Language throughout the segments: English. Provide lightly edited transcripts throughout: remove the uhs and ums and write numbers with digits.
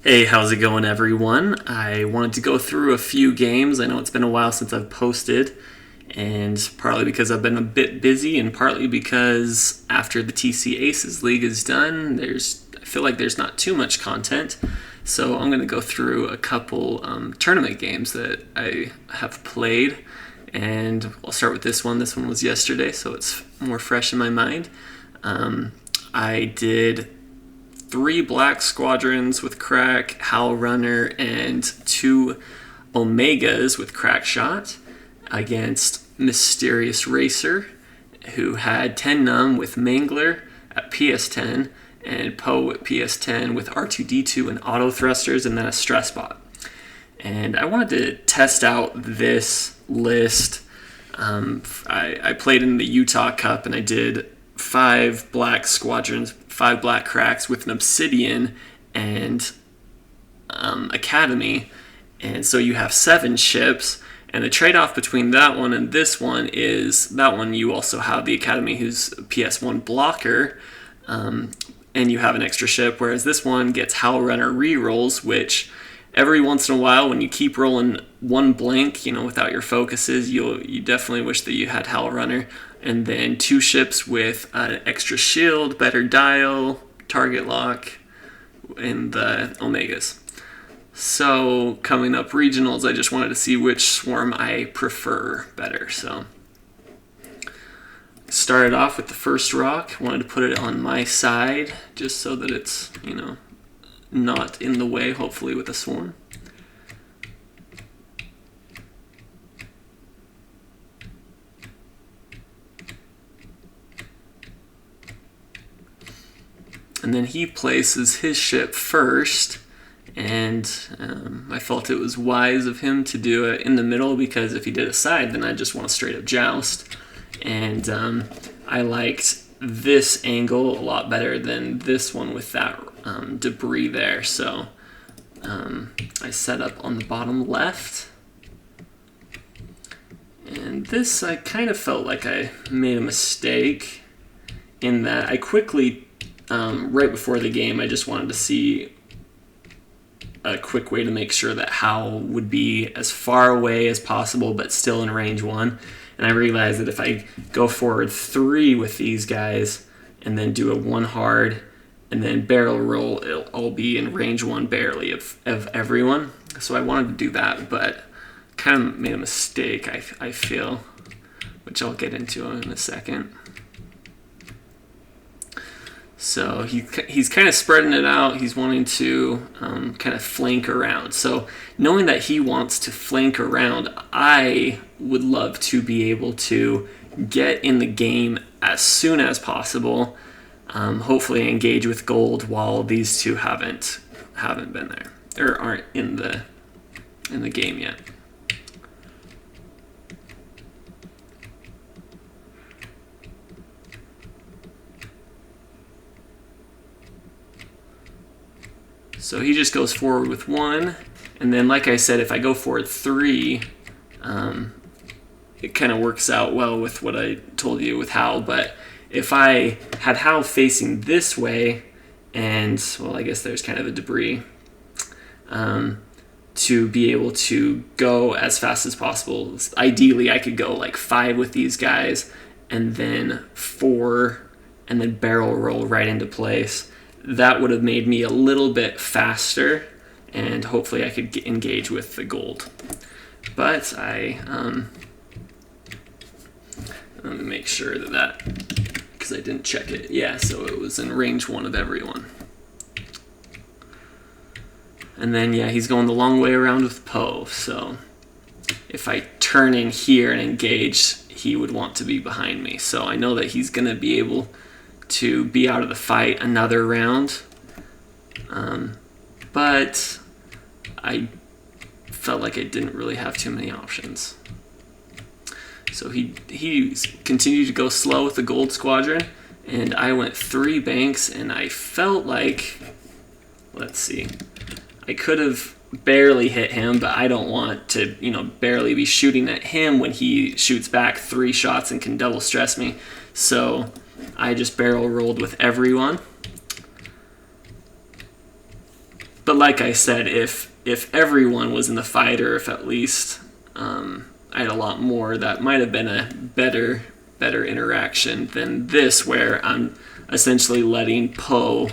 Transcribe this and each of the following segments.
Hey, how's it going, everyone? I wanted to go through a few games. I know it's been a while since I've posted, and partly because I've been a bit busy, and partly because after the TC Aces League is done, I feel like there's not too much content. So I'm going to go through a couple tournament games that I have played, and I'll start with this one. This one was yesterday, so it's more fresh in my mind. I did 3 Black Squadrons with Crack, Howl Runner, and 2 Omegas with Crack Shot against Mysterious Racer, who had 10 Num with Mangler at PS10, and Poe at PS10 with R2-D2 and Auto Thrusters, and then a Stressbot. And I wanted to test out this list. I played in the Utah Cup, and I did 5 Black Squadrons, 5 Black Cracks with an Obsidian and Academy. And so you have 7 ships. And the trade-off between that one and this one is that one you also have the Academy, who's PS1 blocker, and you have an extra ship, whereas this one gets Howl Runner rerolls, which every once in a while, when you keep rolling one blank, without your focuses, you definitely wish that you had Howl Runner. And then 2 ships with an extra shield, better dial, target lock, and the Omegas. So coming up regionals, I just wanted to see which swarm I prefer better. So started off with the first rock. Wanted to put it on my side just so that it's, not in the way, hopefully, with a swarm. And then he places his ship first, and I felt it was wise of him to do it in the middle, because if he did a side, then I just want to straight up joust. And I liked this angle a lot better than this one with that debris there. So I set up on the bottom left. And this, I kind of felt like I made a mistake in that I quickly, right before the game, I just wanted to see a quick way to make sure that Howl would be as far away as possible but still in range 1. And I realized that if I go forward 3 with these guys and then do a 1 hard and then barrel roll, it'll all be in range 1 barely of everyone. So I wanted to do that, but kind of made a mistake, I feel, which I'll get into in a second. So he's kind of spreading it out. He's wanting to kind of flank around. So knowing that he wants to flank around, I would love to be able to get in the game as soon as possible. Hopefully engage with gold while these two haven't been there or aren't in the game yet. So he just goes forward with 1, and then like I said, if I go forward 3, it kind of works out well with what I told you with Howl. But if I had Howl facing this way, and, well, I guess there's kind of a debris, to be able to go as fast as possible, ideally I could go like 5 with these guys, and then 4, and then barrel roll right into place. That would have made me a little bit faster, and hopefully I could engage with the gold. But let me make sure that, because I didn't check it. Yeah, so it was in range 1 of everyone. And then, yeah, he's going the long way around with Poe. So if I turn in here and engage, he would want to be behind me. So I know that he's going to be able to be out of the fight another round, but I felt like I didn't really have too many options. So he continued to go slow with the gold squadron, and I went 3 banks, and I felt like, let's see, I could have barely hit him, but I don't want to, barely be shooting at him when he shoots back 3 shots and can double stress me. So I just barrel rolled with everyone. But like I said, if everyone was in the fight, or if at least I had a lot more, that might have been a better interaction than this, where I'm essentially letting Poe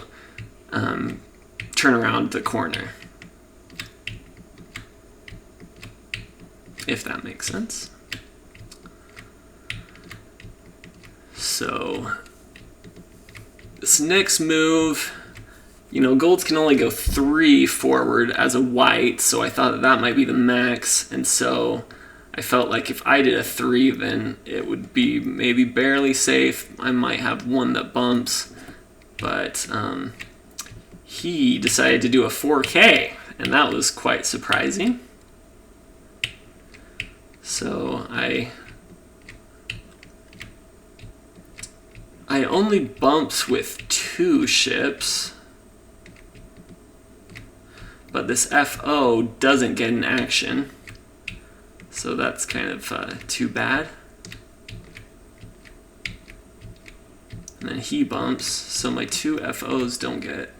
turn around the corner. If that makes sense. So this next move, you know, golds can only go 3 forward as a white, so I thought that might be the max, and so I felt like if I did a 3, then it would be maybe barely safe. I might have one that bumps, but he decided to do a 4K, and that was quite surprising. So I only bumps with 2 ships, but this FO doesn't get an action, so that's kind of too bad. And then he bumps, so my 2 FOs don't get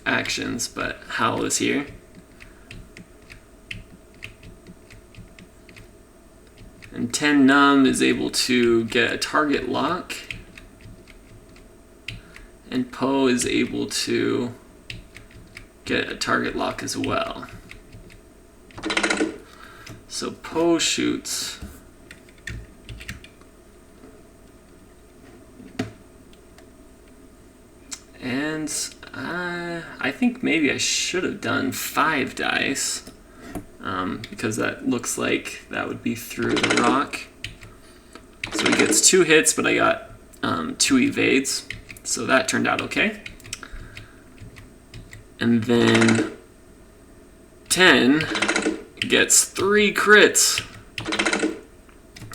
actions, but Howl is here. And 10 Num is able to get a target lock, and Poe is able to get a target lock as well. So Poe shoots. And I think maybe I should have done 5 dice, because that looks like that would be through the rock. So he gets 2 hits, but I got 2 evades, so that turned out okay. And then 10 gets 3 crits.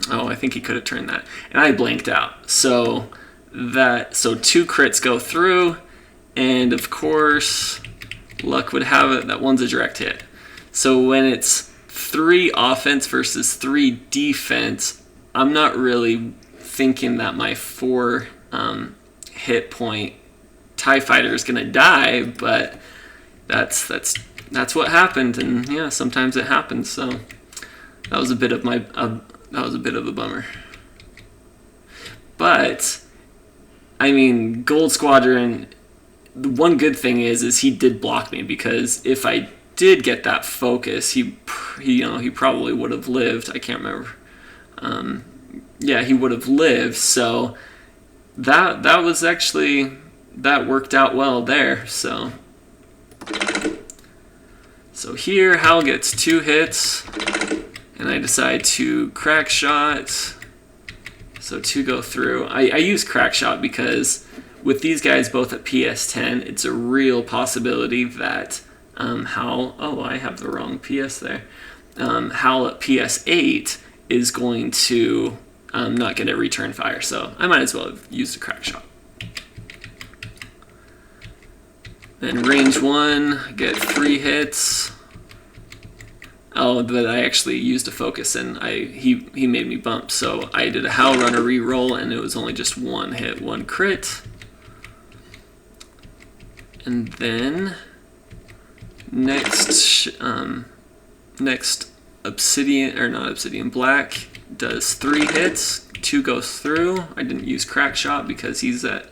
Oh, I think he could have turned that. And I blanked out. So 2 crits go through, and of course, luck would have it that one's a direct hit. So when it's 3 offense versus 3 defense, I'm not really thinking that my 4 hit point TIE fighter is gonna die, but that's what happened, and yeah, sometimes it happens. So that was a bit of a bummer. But I mean, Gold Squadron, the one good thing is he did block me, because if I did get that focus, he probably would have lived. I can't remember. Yeah, he would have lived. So that was actually, that worked out well there. So here Howl gets 2 hits, and I decide to crack shot. So 2 go through. I use crack shot because with these guys both at PS10, it's a real possibility that Howl, oh, I have the wrong PS there. Howl at PS8 is going to not get a return fire, so I might as well have used a crack shot. Then range 1, get 3 hits. Oh, but I actually used a focus, and he made me bump, so I did a Howl Runner reroll, and it was only just 1 hit, 1 crit. And then next Obsidian, or not Obsidian, Black does 3 hits, 2 goes through. I didn't use crack shot because he's at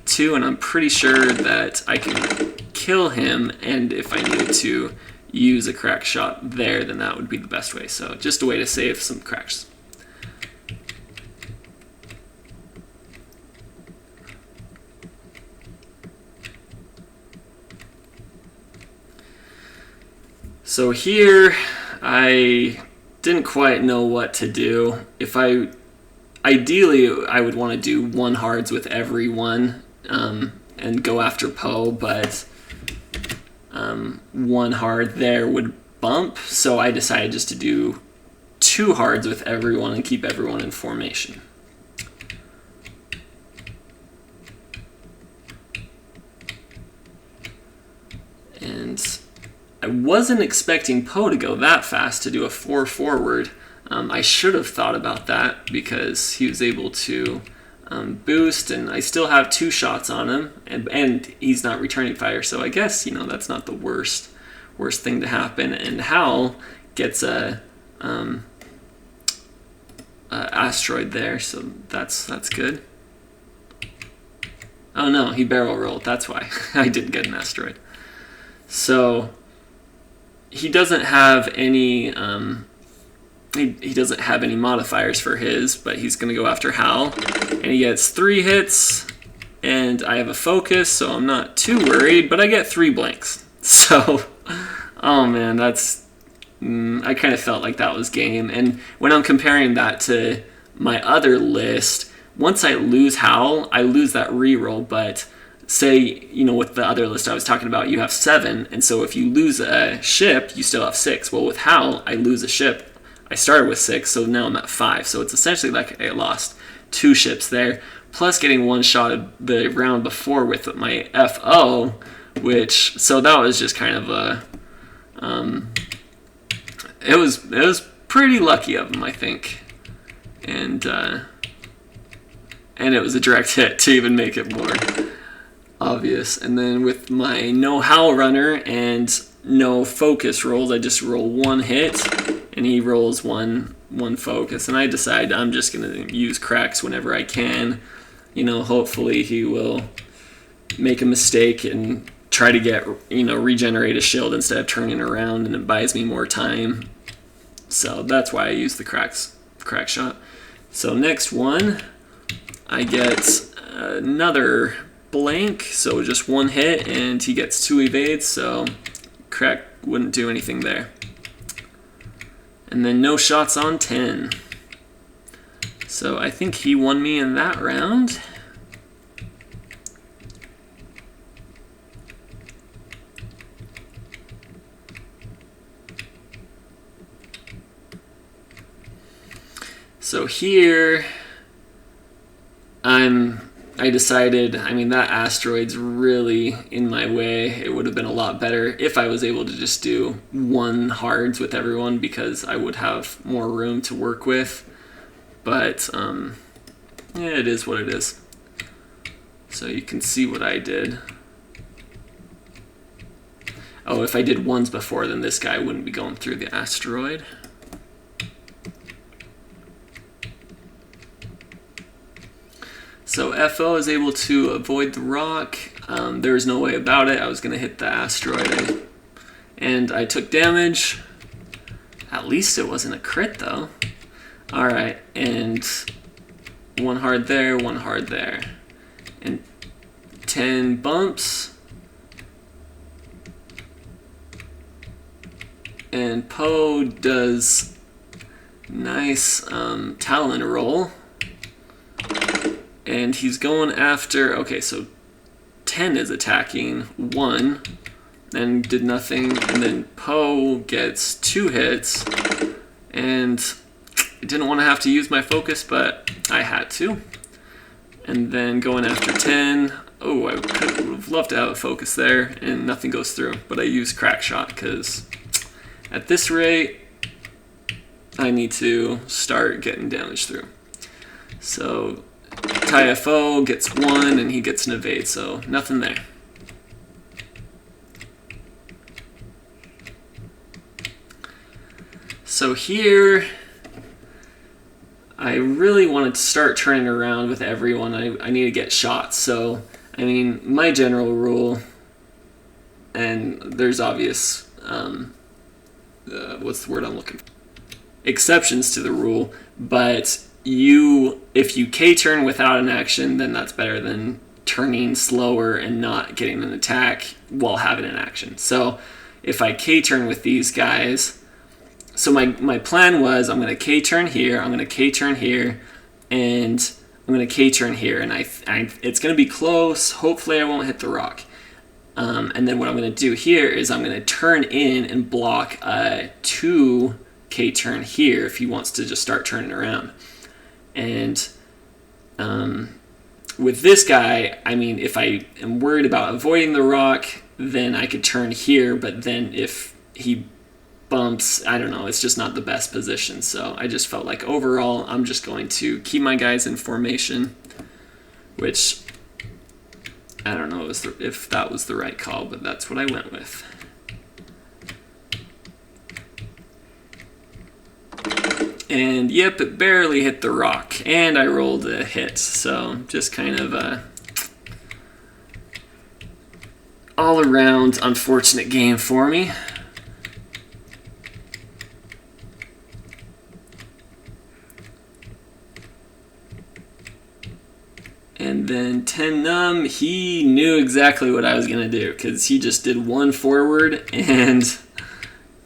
2, and I'm pretty sure that I can kill him, and if I needed to use a crack shot there, then that would be the best way. So just a way to save some cracks. So here, I didn't quite know what to do. Ideally, I would want to do 1 hards with everyone and go after Poe, but 1 hard there would bump, so I decided just to do 2 hards with everyone and keep everyone in formation. And I wasn't expecting Poe to go that fast to do a 4 forward. I should have thought about that because he was able to boost, and I still have 2 shots on him, and he's not returning fire, so I guess, you know, that's not the worst thing to happen. And Howl gets a asteroid there, so that's good. Oh no, he barrel rolled, that's why I didn't get an asteroid. So he doesn't have any he doesn't have any modifiers for his, but he's going to go after Howl, and he gets 3 hits, and I have a focus, so I'm not too worried, but I get 3 blanks. So, oh man, that's, I kind of felt like that was game. And when I'm comparing that to my other list, once I lose Howl, I lose that reroll, but say, you know, with the other list I was talking about, you have 7, and so if you lose a ship, you still have 6. Well, with Howl, I lose a ship. I started with 6, so now I'm at 5. So it's essentially like I lost 2 ships there, plus getting 1 shot the round before with my FO, so that was just kind of a, it was pretty lucky of him, I think, and it was a direct hit to even make it more obvious. And then with my no Howl runner and no focus rolls, I just roll 1 hit, and he rolls one focus, and I decide I'm just going to use cracks whenever I can. You know, hopefully he will make a mistake and try to get, you know, regenerate a shield instead of turning around, and it buys me more time. So that's why I use the crack shot. So next one, I get another blank, so just 1 hit, and he gets 2 evades, so crack wouldn't do anything there. And then no shots on 10. So I think he won me in that round. So here, I decided, I mean, that asteroid's really in my way. It would have been a lot better if I was able to just do 1 hards with everyone, because I would have more room to work with. But, yeah, it is what it is. So you can see what I did. Oh, if I did 1s before, then this guy wouldn't be going through the asteroid. So FO is able to avoid the rock. There was no way about it. I was going to hit the asteroid. And I took damage. At least it wasn't a crit, though. Alright, and 1 hard there, 1 hard there. And 10 bumps. And Poe does nice Talon roll. And he's going after, okay, so 10 is attacking 1 and did nothing. And then Poe gets 2 hits, and I didn't want to have to use my focus, but I had to. And then going after 10, oh, I would have loved to have a focus there, and nothing goes through. But I use crack shot because at this rate, I need to start getting damage through. So TIFO gets 1, and he gets an evade, so nothing there. So here, I really wanted to start turning around with everyone. I need to get shots. So, I mean, my general rule, and there's obvious, what's the word I'm looking for? Exceptions to the rule, but if you K-turn without an action, then that's better than turning slower and not getting an attack while having an action. So if I K-turn with these guys, so my plan was I'm going to K-turn here, I'm going to K-turn here, and I'm going to K-turn here, and it's going to be close. Hopefully I won't hit the rock. And then what I'm going to do here is I'm going to turn in and block a 2 K-turn here if he wants to just start turning around. And with this guy, I mean, if I am worried about avoiding the rock, then I could turn here, but then if he bumps, I don't know, it's just not the best position. So I just felt like overall, I'm just going to keep my guys in formation which I don't know if that was the right call, but that's what I went with. And yep, it barely hit the rock, and I rolled a hit, so just kind of a all-around unfortunate game for me. And then 10 Numb, he knew exactly what I was going to do, because he just did one forward and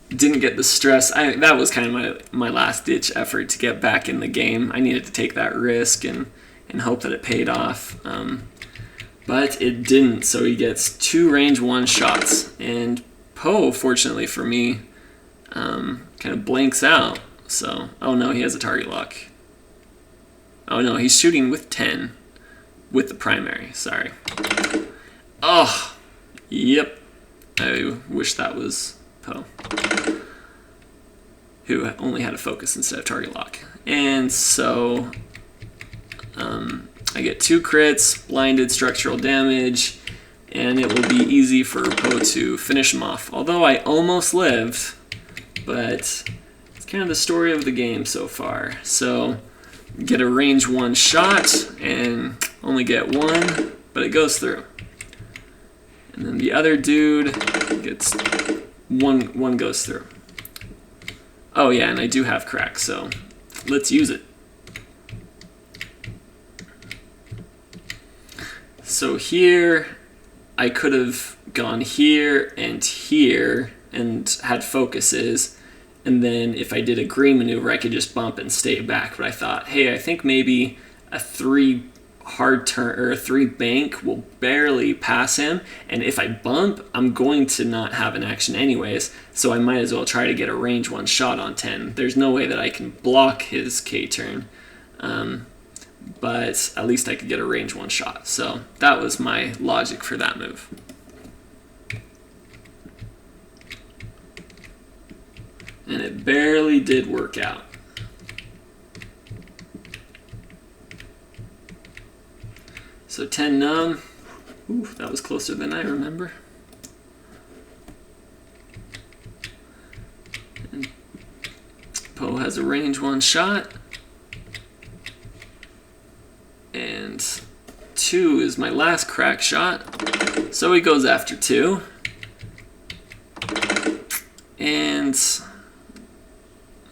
didn't get the stress. That was kind of my last-ditch effort to get back in the game. I needed to take that risk and hope that it paid off. But it didn't, so he gets 2 range 1 shots. And Poe, fortunately for me, kind of blanks out. So, oh no, he has a target lock. Oh no, he's shooting with 10. With the primary, sorry. Oh, yep. I wish that was Poe, who only had a focus instead of target lock. And so I get 2 crits, blinded structural damage, and it will be easy for Poe to finish him off. Although I almost lived, but it's kind of the story of the game so far. So get a range 1 shot and only get 1, but it goes through. And then the other dude gets one goes through. Oh yeah, and I do have crack, so let's use it. So here, I could have gone here and had focuses, and then if I did a green maneuver, I could just bump and stay back. But I thought, hey, I think maybe a 3 hard turn or a 3 bank will barely pass him, and if I bump, I'm going to not have an action anyways, so I might as well try to get a range 1 shot on 10. There's no way that I can block his K turn, but at least I could get a range 1 shot. So that was my logic for that move. And it barely did work out. So 10 Numb, ooh, that was closer than I remember. And Poe has a range 1 shot. And 2 is my last crack shot. So he goes after 2. And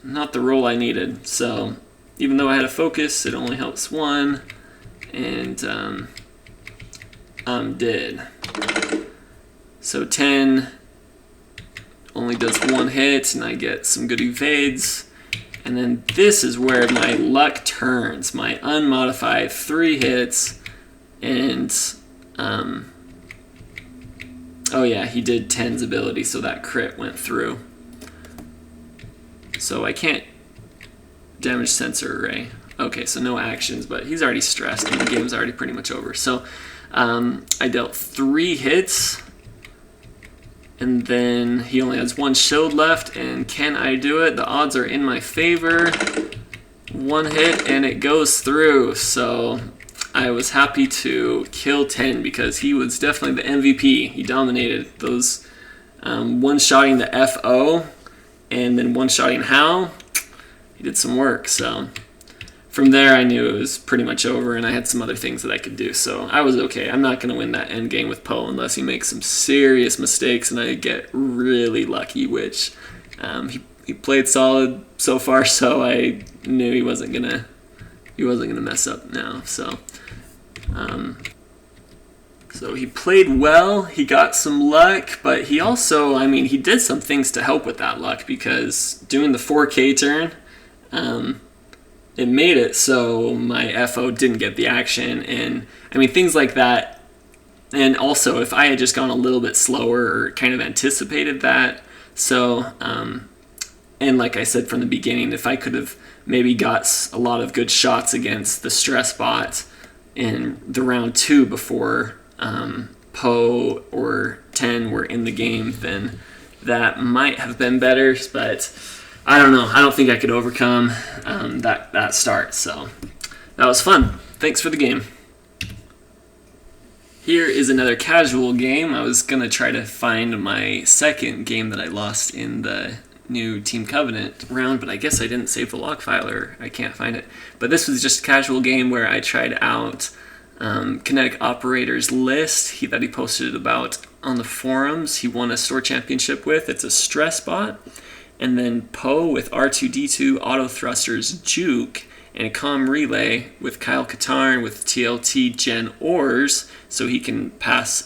not the roll I needed. So even though I had a focus, it only helps 1. And I'm dead. So 10 only does 1 hit, and I get some good evades. And then this is where my luck turns. My unmodified 3 hits, and oh yeah, he did 10's ability, so that crit went through. So I can't damage sensor array. Okay, so no actions, but he's already stressed and the game's already pretty much over. So I dealt 3 hits, and then he only has 1 shield left, and can I do it? The odds are in my favor. 1 hit and it goes through, so I was happy to kill 10 because he was definitely the MVP. He dominated those one-shotting the FO and then one-shotting Howl. He did some work, so from there, I knew it was pretty much over, and I had some other things that I could do, so I was okay. I'm not going to win that end game with Poe unless he makes some serious mistakes and I get really lucky, which he played solid so far, so I knew he wasn't gonna mess up now. So so he played well. He got some luck, but he also, I mean, he did some things to help with that luck because doing the 4K turn. It made it so my FO didn't get the action, and I mean things like that. And also if I had just gone a little bit slower or kind of anticipated that, so and like I said from the beginning, if I could have maybe got a lot of good shots against the Stressbot in the round 2 before Poe or 10 were in the game, then that might have been better, but I don't know. I don't think I could overcome that start. So that was fun. Thanks for the game. Here is another casual game. I was going to try to find my second game that I lost in the new Team Covenant round, but I guess I didn't save the log file, or I can't find it. But this was just a casual game where I tried out Kinetic Operator's list that he posted about on the forums. He won a store championship with. It's a Stressbot. And then Poe with R2-D2, Auto Thrusters, Juke, and a comm relay with Kyle Katarn with TLT Gen Ors, so he can pass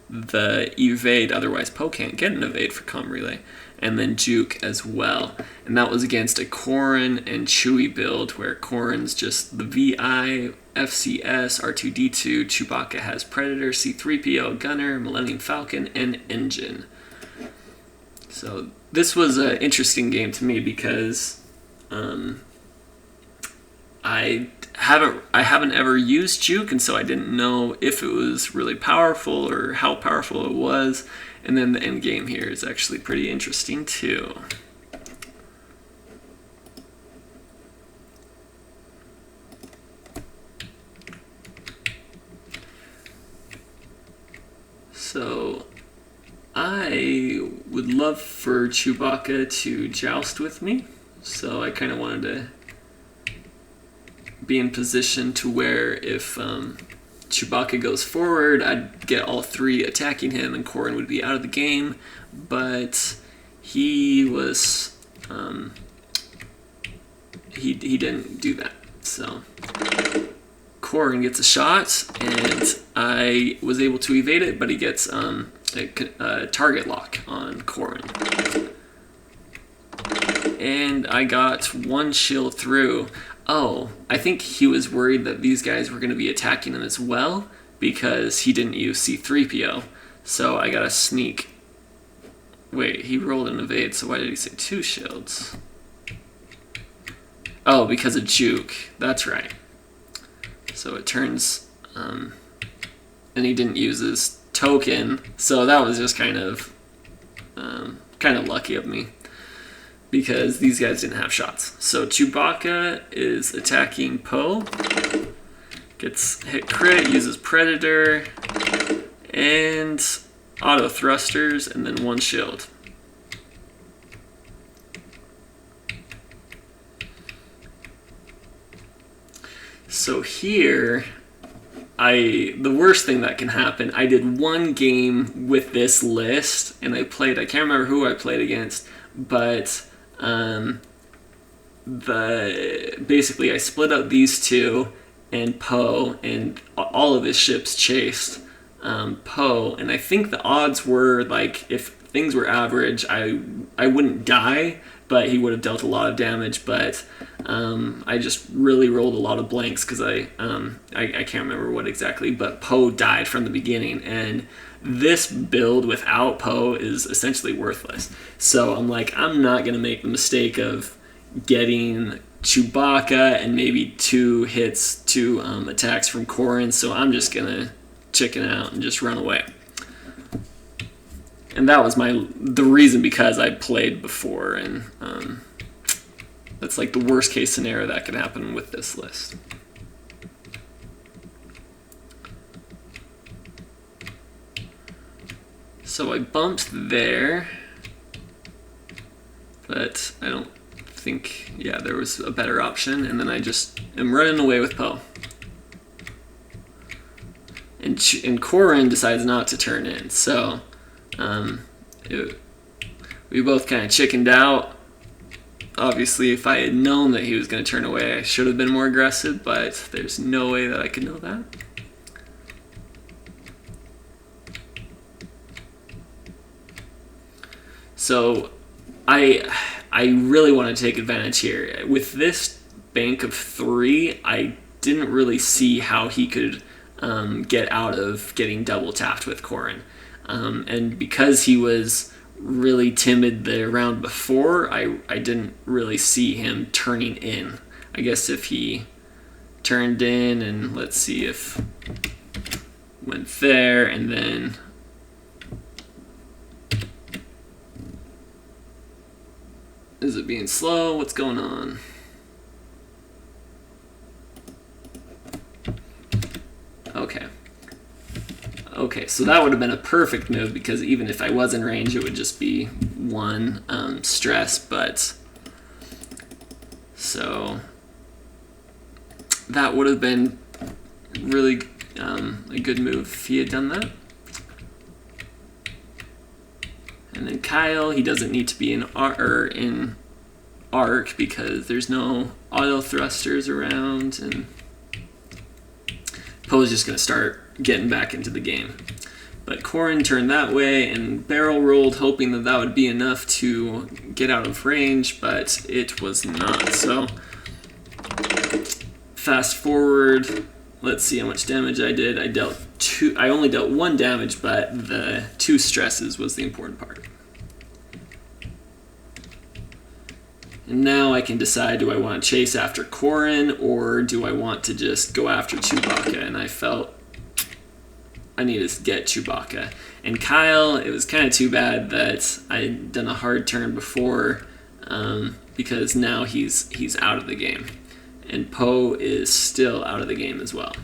the evade, otherwise Poe can't get an evade for comm relay, and then Juke as well. And that was against a Corran and Chewie build, where Corran's just the VI, FCS, R2-D2, Chewbacca has Predator, C-3PO, Gunner, Millennium Falcon, and Engine. So this was an interesting game to me because I haven't ever used Juke, and so I didn't know if it was really powerful or how powerful it was. And then the end game here is actually pretty interesting too. So I would love for Chewbacca to joust with me, so I kind of wanted to be in position to where if Chewbacca goes forward, I'd get all three attacking him and Corran would be out of the game, but he was he didn't do that. So Corran gets a shot and I was able to evade it, but he gets a target lock on Corran. And I got one shield through. Oh, I think he was worried that these guys were going to be attacking him as well because he didn't use C-3PO. So I got a sneak. Wait, he rolled an evade, so why did he say 2 shields? Oh, because of Juke. That's right. So it turns... and he didn't use his token, so that was just kind of lucky of me, because these guys didn't have shots. So Chewbacca is attacking Poe, gets hit crit, uses Predator, and auto thrusters, and then 1 shield. So here, the worst thing that can happen, I did 1 game with this list, and I can't remember who I played against, but basically I split out these 2 and Poe, and all of his ships chased Poe, and I think the odds were, like, if things were average, I wouldn't die, but he would have dealt a lot of damage, but I just really rolled a lot of blanks because I can't remember what exactly, but Poe died from the beginning, and this build without Poe is essentially worthless. So I'm like, I'm not going to make the mistake of getting Chewbacca and maybe 2 hits, 2 attacks from Corran, so I'm just going to chicken out and just run away. And that was the reason, because I played before, and that's like the worst case scenario that could happen with this list. So I bumped there, but I don't think, yeah, there was a better option, and then I just am running away with Poe. And Corran decides not to turn in, so we both kind of chickened out. Obviously, if I had known that he was going to turn away, I should have been more aggressive, but there's no way that I could know that. So I really want to take advantage here. With this bank of 3, I didn't really see how he could get out of getting double tapped with Corran. And because he was really timid the round before, I didn't really see him turning in. I guess if he turned in, and let's see if went there, and then is it being slow? What's going on? Okay. Okay, so that would have been a perfect move, because even if I was in range, it would just be 1 stress, but... So that would have been really a good move if he had done that. And then Kyle, he doesn't need to be in arc because there's no auto thrusters around, and Poe's just going to start getting back into the game. But Corran turned that way and barrel rolled, hoping that that would be enough to get out of range, but it was not. So fast forward, let's see how much damage I did. I only dealt 1 damage, but the 2 stresses was the important part. And now I can decide, do I want to chase after Corran, or do I want to just go after Chewbacca? And I felt I needed to get Chewbacca. And Kyle, it was kind of too bad that I'd done a hard turn before, because now he's out of the game. And Poe is still out of the game as well.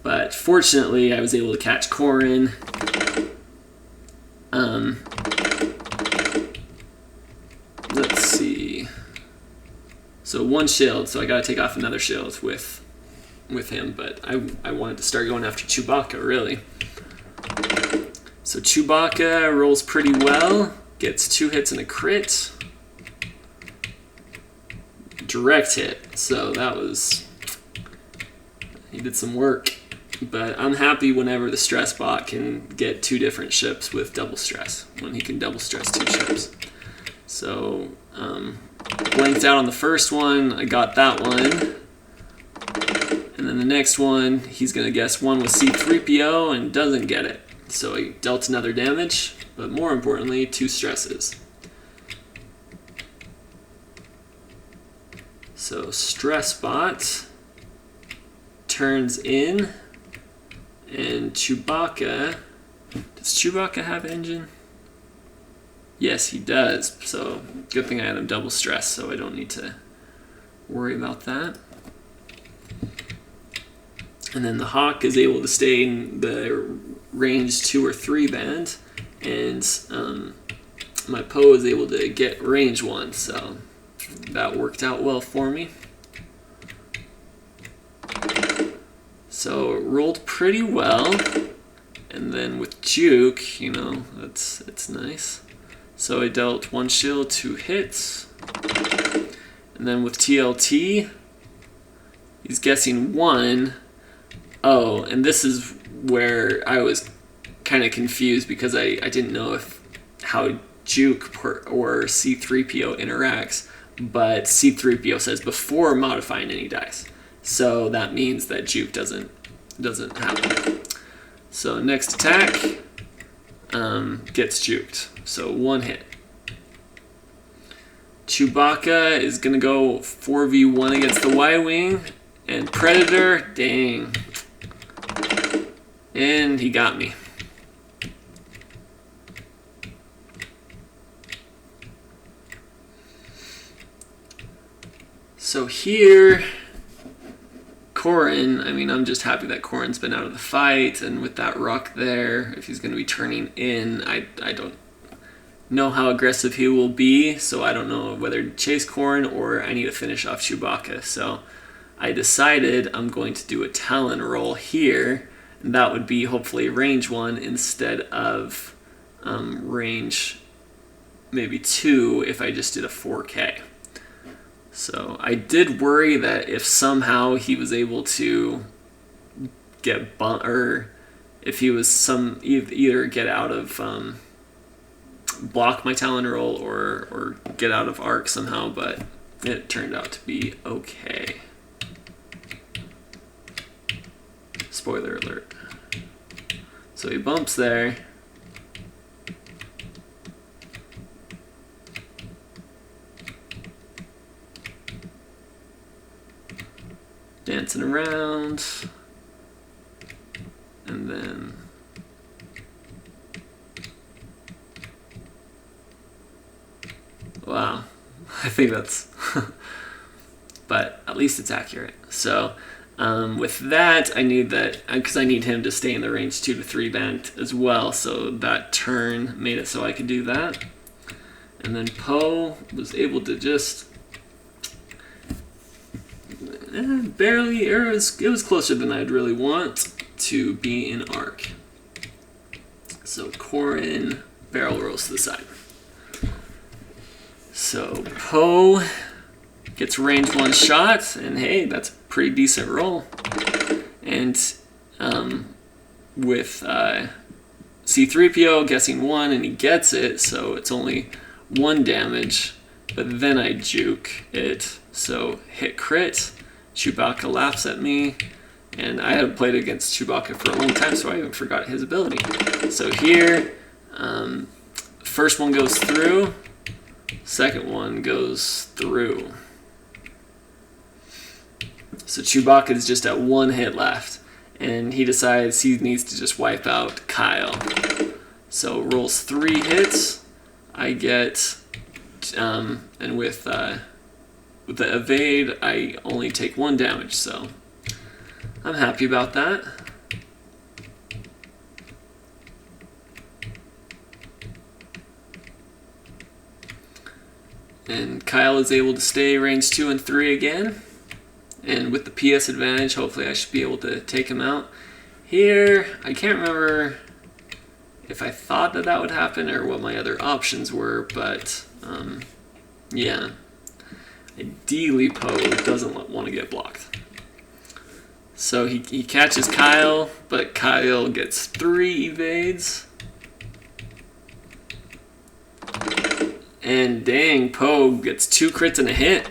But fortunately, I was able to catch Corran. Let's see. So 1 shield, so I gotta take off another shield with him, but I wanted to start going after Chewbacca, really. So Chewbacca rolls pretty well, gets 2 hits and a crit. Direct hit, so that was... he did some work. But I'm happy whenever the Stressbot can get 2 different ships with double stress, when he can double stress 2 ships. So, blanked out on the first one, I got that one. And then the next one, he's going to guess 1 with C-3PO and doesn't get it. So he dealt another damage, but more importantly, 2 stresses. So Stressbot turns in, and Chewbacca... Does Chewbacca have engine? Yes, he does. So good thing I had him double stress, so I don't need to worry about that. And then the Hawk is able to stay in the range 2 or 3 band, and my Poe is able to get range 1, so that worked out well for me. So it rolled pretty well, and then with Juke, you know, it's nice. So I dealt 1 shield, 2 hits, and then with TLT, he's guessing 1. Oh, and this is where I was kind of confused, because I didn't know how Juke or C-3PO interacts, but C-3PO says before modifying any dice. So that means that Juke doesn't happen. So next attack gets juked. So 1 hit. Chewbacca is going to go 4v1 against the Y-Wing, and Predator, dang. And he got me. So here, Corran, I mean, I'm just happy that Corran's been out of the fight, and with that rock there, if he's going to be turning in, I don't know how aggressive he will be, so I don't know whether to chase Corran or I need to finish off Chewbacca. So I decided I'm going to do a Talon roll here, and that would be hopefully range 1 instead of range maybe 2 if I just did a 4K. So I did worry that if somehow he was able to get or if he was either get out of block my Talon roll or get out of arc somehow, but it turned out to be okay. Spoiler alert. So he bumps there. Dancing around. And then wow. I think that's but at least it's accurate. So With that, I need that because I need him to stay in the range 2 to 3 band as well. So that turn made it so I could do that. And then Poe was able to just barely, or it was closer than I'd really want to be in arc. So Corran barrel rolls to the side. So Poe gets range 1 shot, and hey, that's a pretty decent roll. And with C-3PO guessing 1, and he gets it, so it's only 1 damage. But then I juke it, so hit crit. Chewbacca laughs at me, and I haven't played against Chewbacca for a long time, so I even forgot his ability. So here, first one goes through, second one goes through. So Chewbacca is just at 1 hit left, and he decides he needs to just wipe out Kyle. So rolls 3 hits. I get, and with the evade, I only take 1 damage, so I'm happy about that. And Kyle is able to stay range 2 and 3 again. And with the PS advantage, hopefully I should be able to take him out. Here, I can't remember if I thought that that would happen or what my other options were, but yeah. Ideally, Poe doesn't want to get blocked. So he catches Kyle, but Kyle gets 3 evades. And dang, Poe gets 2 crits and a hit.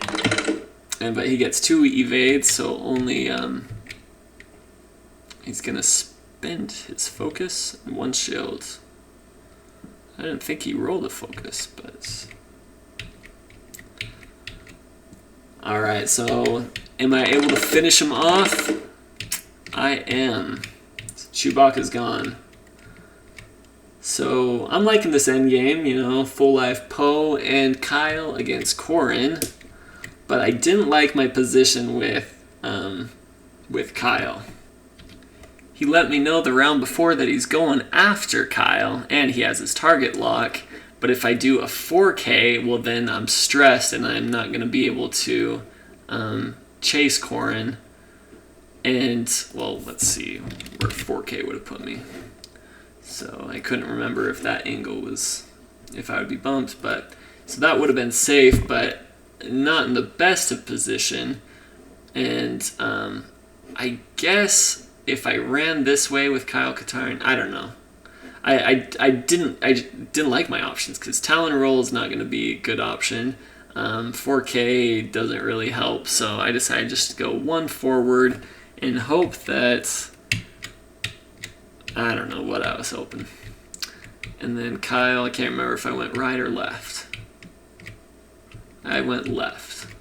But he gets 2 evades, so only he's gonna spend his focus and 1 shield. I didn't think he rolled a focus, but alright, so am I able to finish him off? I am. Chewbacca's gone. So I'm liking this endgame, you know, full life Poe and Kyle against Corran. But I didn't like my position with Kyle. He let me know the round before that he's going after Kyle, and he has his target lock. But if I do a 4K, well then I'm stressed, and I'm not going to be able to chase Corran. And, well, let's see where 4K would have put me. So I couldn't remember if that angle was, if I would be bumped. But so that would have been safe, but not in the best of position. And I guess if I ran this way with Kyle Katarn, I don't know. I didn't like my options because Talon Roll is not going to be a good option. 4K doesn't really help, so I decided just to go 1 forward and hope that, I don't know what I was hoping. And then Kyle, I can't remember if I went right or left. I went left.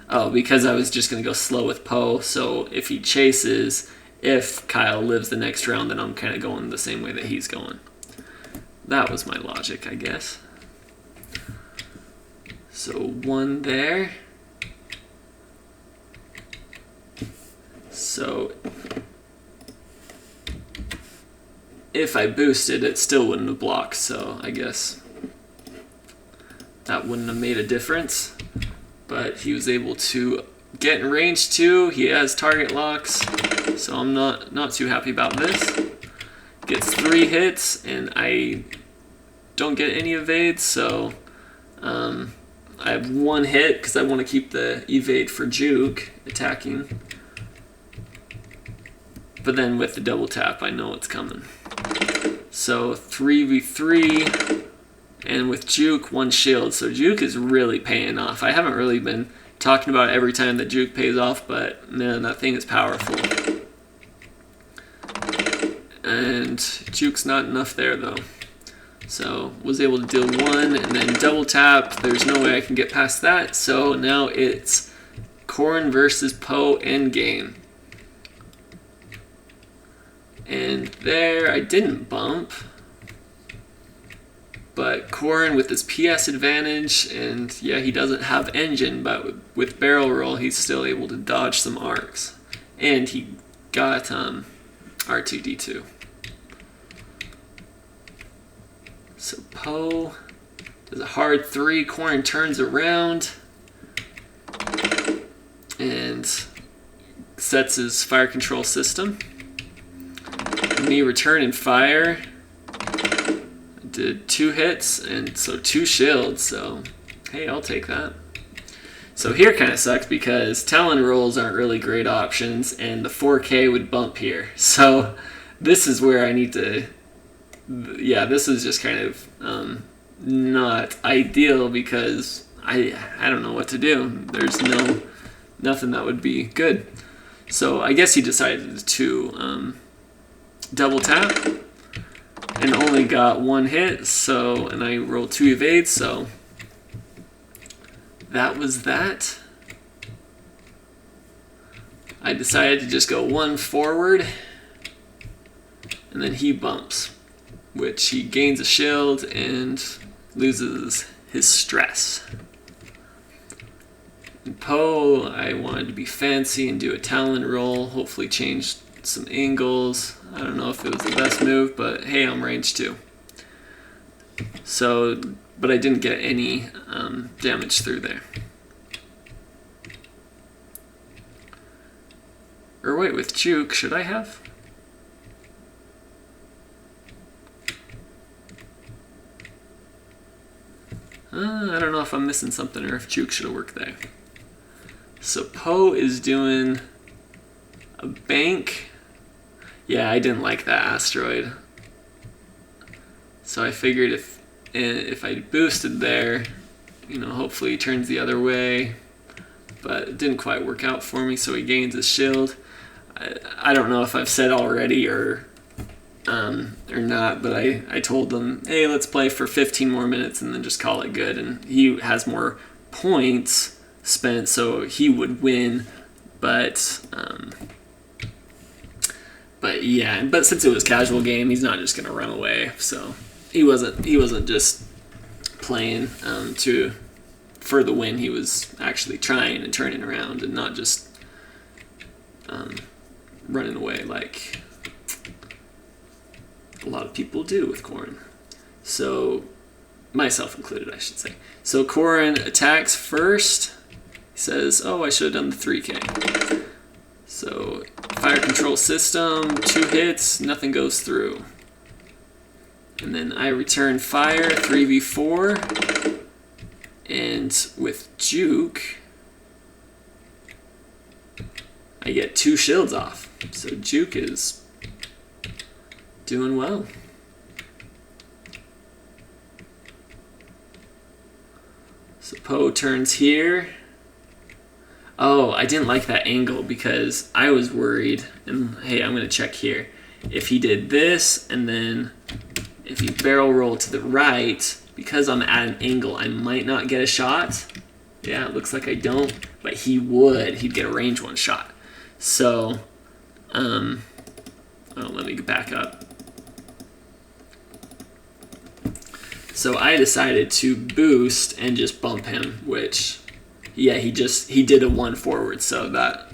Oh, because I was just going to go slow with Poe, so if he chases, if Kyle lives the next round, then I'm kind of going the same way that he's going. That was my logic, I guess. So 1 there. So if I boosted, it still wouldn't have blocked, so I guess that wouldn't have made a difference. But he was able to get in range 2. He has target locks, so I'm not too happy about this. Gets 3 hits, and I don't get any evades, so I have 1 hit because I want to keep the evade for Juke attacking. But then with the double tap, I know it's coming. So 3v3, and with Juke, 1 shield. So Juke is really paying off. I haven't really been talking about it every time that Juke pays off, but man, that thing is powerful. And Juke's not enough there though. So was able to deal 1 and then double tap. There's no way I can get past that. So now it's Corran versus Poe endgame. And there I didn't bump. But Corran with his PS advantage, and yeah, he doesn't have engine, but with barrel roll, he's still able to dodge some arcs. And he got R2-D2. So Poe does a hard 3. Corran turns around and sets his fire control system. Me return and fire. Did 2 hits and so 2 shields. So hey, I'll take that. So here kind of sucks because Talon rolls aren't really great options, and the 4K would bump here. So this is where I need to. Yeah, this is just kind of not ideal because I don't know what to do. There's nothing that would be good. So I guess he decided to double tap and only got 1 hit. So and I rolled 2 evades. So that was that. I decided to just go 1 forward, and then he bumps, which he gains a shield and loses his stress. And Poe, I wanted to be fancy and do a Talon roll, hopefully change some angles. I don't know if it was the best move, but hey, I'm range 2. So, but I didn't get any damage through there. Or wait, with Juke, should I have? I don't know if I'm missing something or if Juke should have worked there. So Poe is doing a bank. Yeah, I didn't like that asteroid. So I figured if I boosted there, you know, hopefully he turns the other way. But it didn't quite work out for me, so he gains his shield. I don't know if I've said already or not, but I told them, hey, let's play for 15 more minutes and then just call it good. And he has more points spent, so he would win. But yeah, but since it was a casual game, he's not just gonna run away. So he wasn't just playing for the win. He was actually trying and turning around and not just running away like a lot of people do with Corran. So, myself included, I should say. So Corran attacks first. He says, oh, I should have done the 3K. So, fire control system, 2 hits, nothing goes through. And then I return fire, 3v4. And with Juke, I get 2 shields off. So Juke is doing well. So Poe turns here. Oh, I didn't like that angle because I was worried. And hey, I'm going to check here. If he did this and then if he barrel rolled to the right, because I'm at an angle, I might not get a shot. Yeah, it looks like I don't, but he would. He'd get a range 1 shot. So, oh, let me back up. So I decided to boost and just bump him, which, yeah, he did a 1 forward, so that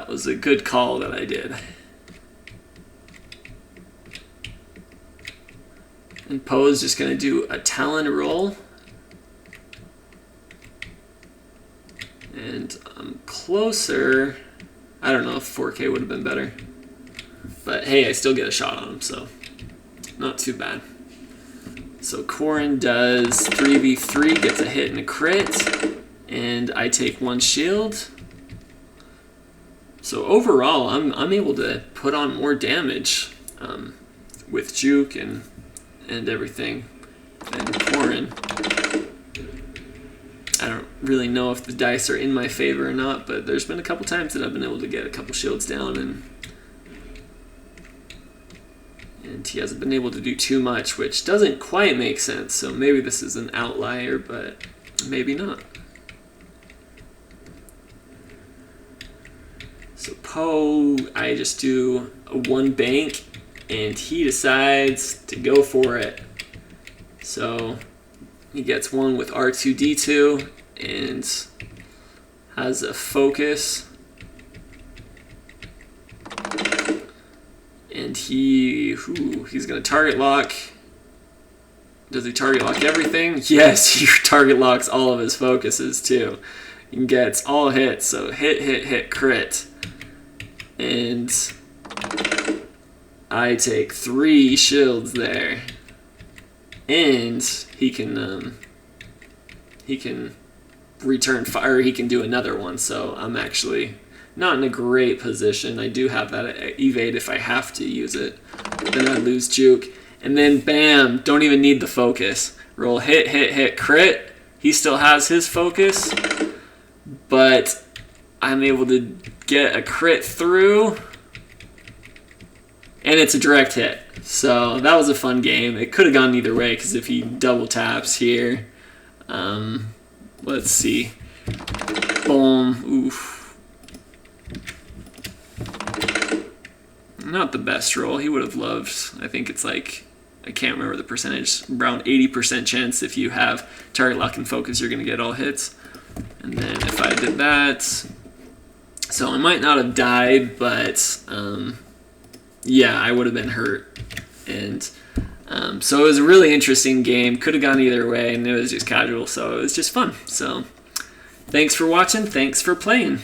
was a good call that I did. And Poe is just going to do a Talon roll. And I'm closer. I don't know if 4K would have been better. But hey, I still get a shot on him, so not too bad. So Corran does 3v3, gets a hit and a crit. And I take 1 shield. So overall, I'm able to put on more damage with Juke and everything than Corran. I don't really know if the dice are in my favor or not, but there's been a couple times that I've been able to get a couple shields down, and he hasn't been able to do too much, which doesn't quite make sense. So maybe this is an outlier, but maybe not. So Poe, I just do a 1 bank, and he decides to go for it. So he gets 1 with R2-D2 and has a focus. And he's going to target lock. Does he target lock everything? Yes, he target locks all of his focuses too. He gets all hits, so hit, crit. And I take 3 shields there. And he can return fire, he can do another one, so I'm actually not in a great position. I do have that evade if I have to use it. Then I lose Juke. And then bam, don't even need the focus. Roll hit, crit. He still has his focus, but I'm able to get a crit through, and it's a direct hit. So that was a fun game. It could have gone either way, because if he double taps here, let's see. Boom. Oof. Not the best roll. He would have loved, I think it's like, I can't remember the percentage, around 80% chance if you have target lock and focus, you're going to get all hits. And then if I did that, so I might not have died, but yeah, I would have been hurt. And so it was a really interesting game. Could have gone either way, and it was just casual, so it was just fun. So thanks for watching. Thanks for playing.